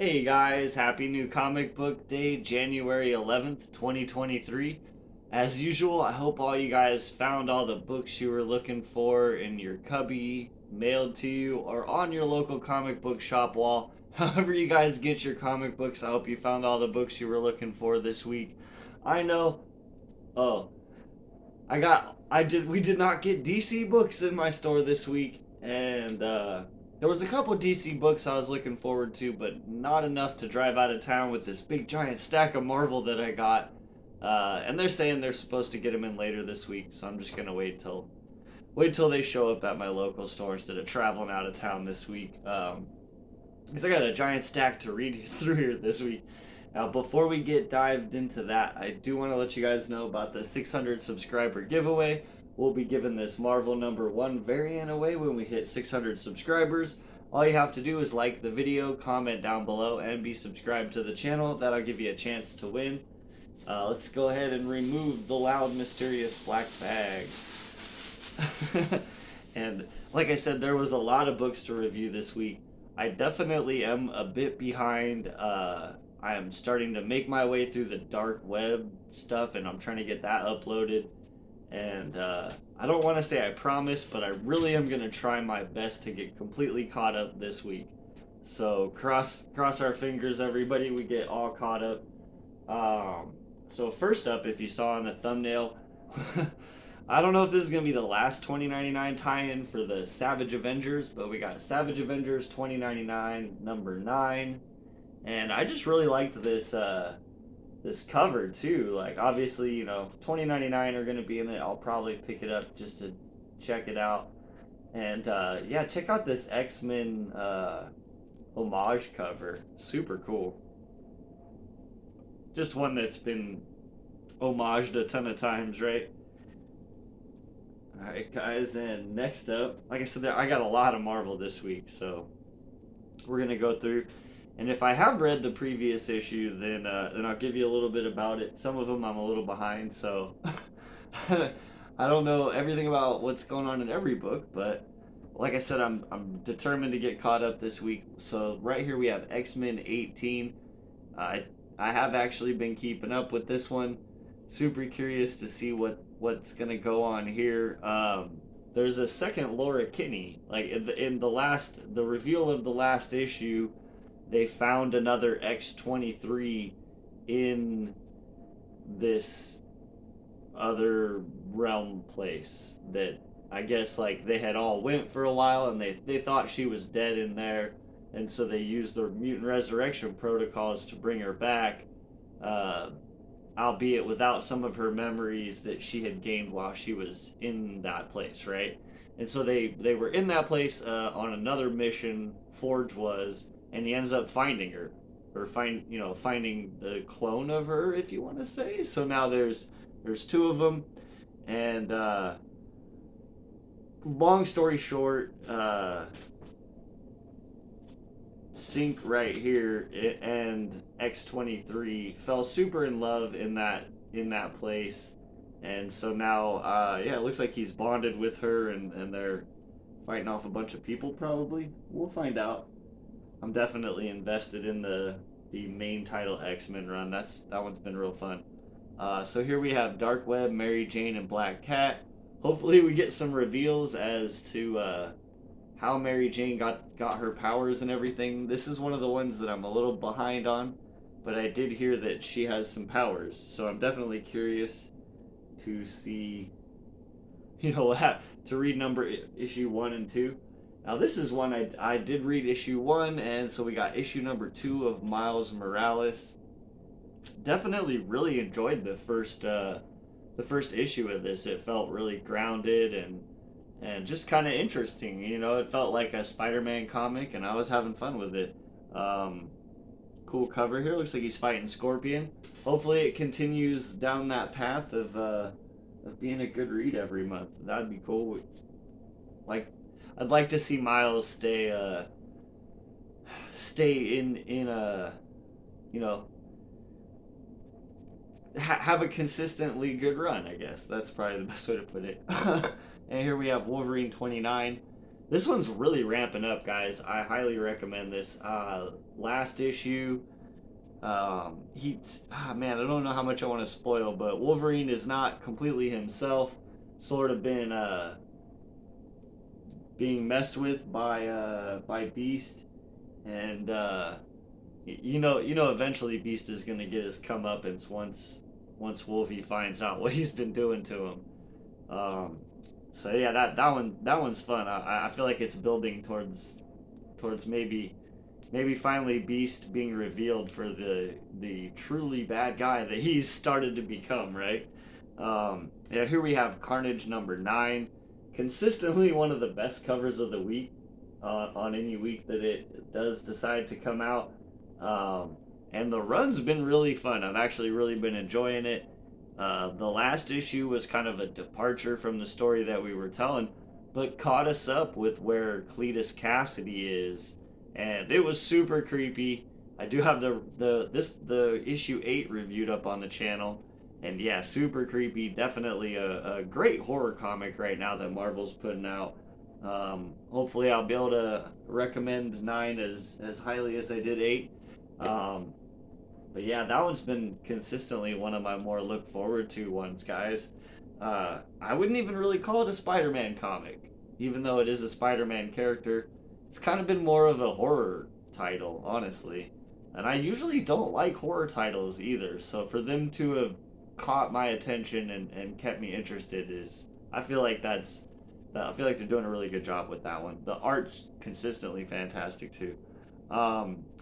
Hey guys, happy new comic book day, January 11th, 2023. As usual, I hope all you guys found all the books you were looking for in your cubby, mailed to you, or on your local comic book shop wall. However, you guys get your comic books, I hope you found all the books you were looking for this week. I know. Oh, we did not get DC books in my store this week, and there was a couple DC books I was looking forward to, but not enough to drive out of town with this big giant stack of Marvel that I got. And they're saying they're supposed to get them in later this week, so I'm just gonna wait till they show up at my local store instead of traveling out of town this week. Because I got a giant stack to read through here this week. Now, before we get dived into that, I do want to let you guys know about the 600 subscriber giveaway. We'll be giving this Marvel #1 variant away when we hit 600 subscribers. All you have to do is like the video, comment down below, and be subscribed to the channel. That'll give you a chance to win. Let's go ahead and remove the loud, mysterious black bag. And like I said, there was a lot of books to review this week. I definitely am a bit behind. I am starting to make my way through the dark web stuff, and I'm trying to get that uploaded. And I don't want to say I promise, but I really am going to try my best to get completely caught up this week. So cross our fingers, everybody, we get all caught up. So first up, if you saw in the thumbnail, I don't know if this is going to be the last 2099 tie-in for the Savage Avengers, but we got Savage Avengers 2099 number 9. And I just really liked this cover too. Like, obviously, 2099 are gonna be in it. I'll probably pick it up just to check it out. And yeah, check out this X-Men homage cover. Super cool. Just one that's been homaged a ton of times, right? All right, guys. And next up, like I said, I got a lot of Marvel this week, so we're gonna go through. And if I have read the previous issue, then I'll give you a little bit about it. Some of them I'm a little behind, so I don't know everything about what's going on in every book. But like I said, I'm determined to get caught up this week. So right here we have X-Men 18. I have actually been keeping up with this one. Super curious to see what's gonna go on here. There's a second Laura Kinney. Like in the reveal of the last issue, they found another X-23 in this other realm place that I guess like they had all went for a while, and they thought she was dead in there, and so they used the mutant resurrection protocols to bring her back, albeit without some of her memories that she had gained while she was in that place, right? And so they were in that place on another mission, Forge was, and he ends up finding her, or finding the clone of her, if you want to say. So now there's two of them, and long story short, Sync right here and X-23 fell super in love in that place, and so now yeah, it looks like he's bonded with her, and they're fighting off a bunch of people. Probably, we'll find out. I'm definitely invested in the main title X-Men run. That one's been real fun. So here we have Dark Web, Mary Jane, and Black Cat. Hopefully we get some reveals as to how Mary Jane got her powers and everything. This is one of the ones that I'm a little behind on, but I did hear that she has some powers, so I'm definitely curious to see, to read issue 1 and 2. Now this is one I did read issue 1, and so we got issue number 2 of Miles Morales. Definitely really enjoyed the first issue of this. It felt really grounded and just kind of interesting. It felt like a Spider-Man comic, and I was having fun with it. Cool cover here. Looks like he's fighting Scorpion. Hopefully it continues down that path of being a good read every month. That'd be cool. I'd like to see Miles stay in a, have a consistently good run. I guess that's probably the best way to put it. And here we have Wolverine 29. This one's really ramping up, guys. I highly recommend this. Last issue, man, I don't know how much I want to spoil, but Wolverine is not completely himself. Sort of been being messed with by Beast, and eventually Beast is gonna get his comeuppance once Wolvie finds out what he's been doing to him. Um, so yeah, that one's fun. I feel like it's building towards maybe finally Beast being revealed for the truly bad guy that he's started to become, right? Yeah, here we have Carnage #9, consistently one of the best covers of the week on any week that it does decide to come out. Um, and the run's been really fun. I've actually really been enjoying it. The last issue was kind of a departure from the story that we were telling, but caught us up with where Cletus Cassidy is, and it was super creepy. I do have the issue 8 reviewed up on the channel, and yeah, super creepy. Definitely a great horror comic right now that Marvel's putting out. Hopefully, I'll be able to recommend 9 as highly as I did 8. But yeah, that one's been consistently one of my more look forward to ones, guys. I wouldn't even really call it a Spider-Man comic, even though it is a Spider-Man character. It's kind of been more of a horror title, honestly. And I usually don't like horror titles either, so for them to have caught my attention and kept me interested is, I feel like I feel like they're doing a really good job with that one. The art's consistently fantastic too.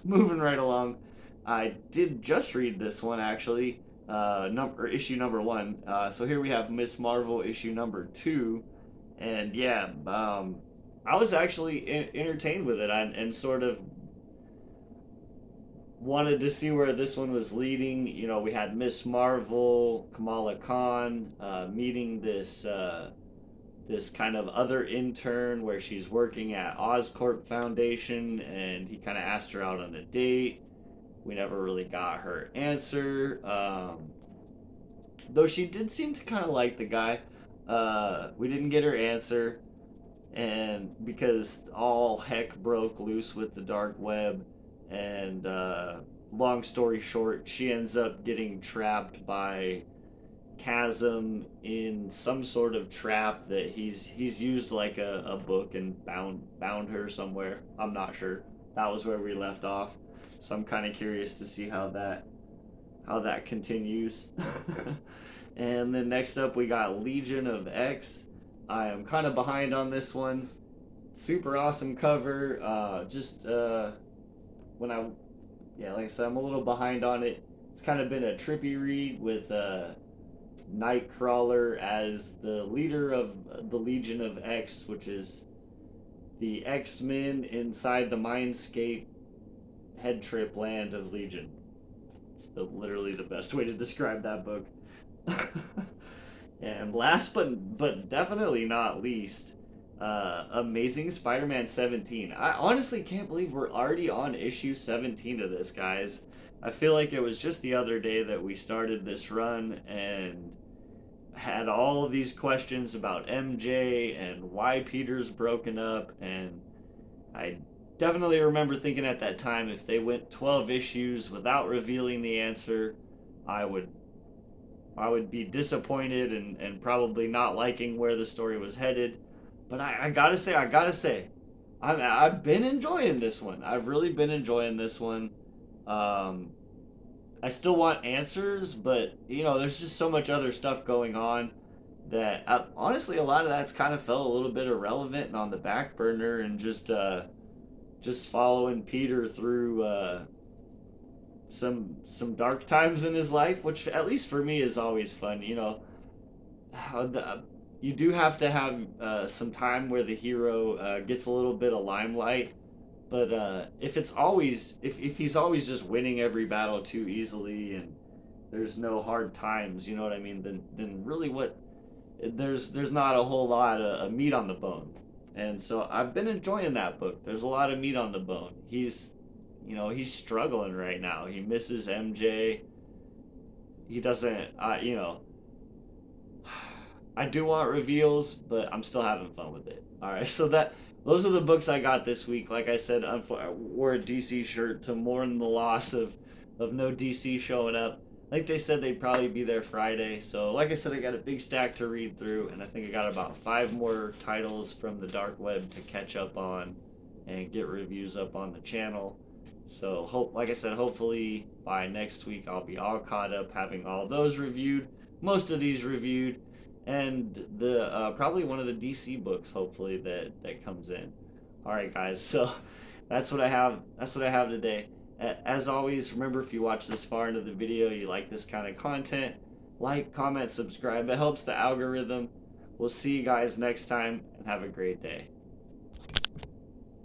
Moving right along, I did just read this one actually, issue #1. So here we have Miss Marvel issue #2, and yeah, I was actually entertained with it and sort of wanted to see where this one was leading. You know, we had Miss Marvel, Kamala Khan, meeting this kind of other intern where she's working at Oscorp Foundation, and he kind of asked her out on a date. We never really got her answer, though she did seem to kind of like the guy. We didn't get her answer, and because all heck broke loose with the dark web, and long story short, she ends up getting trapped by Chasm in some sort of trap that he's used like a book and bound her somewhere. I'm not sure. That was where we left off. So I'm kind of curious to see how that continues. And then next up we got Legion of X. I am kind of behind on this one. Super awesome cover. When I yeah, like I said, I'm a little behind on it. It's kind of been a trippy read with Nightcrawler as the leader of the Legion of X, which is the X-Men inside the Mindscape head trip land of Legion. Literally the best way to describe that book. And last but definitely not least, Amazing Spider-Man 17. I honestly can't believe we're already on issue 17 of this, guys. I feel like it was just the other day that we started this run and had all of these questions about MJ and why Peter's broken up, and I definitely remember thinking at that time if they went 12 issues without revealing the answer, I would be disappointed and probably not liking where the story was headed. But I gotta say, I've been enjoying this one. I've really been enjoying this one. I still want answers, but there's just so much other stuff going on that honestly, a lot of that's kind of felt a little bit irrelevant and on the back burner, and just following Peter through some dark times in his life, which at least for me is always fun. You do have to have some time where the hero gets a little bit of limelight, but if he's always just winning every battle too easily and there's no hard times, you know what I mean? Then really there's not a whole lot of meat on the bone. And so I've been enjoying that book. There's a lot of meat on the bone. He's struggling right now. He misses MJ. He doesn't, I do want reveals, but I'm still having fun with it. All right, so those are the books I got this week. Like I said, I wore a DC shirt to mourn the loss of no DC showing up. Like they said, they'd probably be there Friday. So, like I said, I got a big stack to read through, and I think I got about 5 more titles from the dark web to catch up on and get reviews up on the channel. So, like I said, hopefully by next week I'll be all caught up, having all those reviewed, most of these reviewed, and the probably one of the DC books, hopefully that comes in. All right, guys. So that's what I have. That's what I have today. As always, remember, if you watch this far into the video, you like this kind of content, like, comment, subscribe. It helps the algorithm. We'll see you guys next time, and have a great day.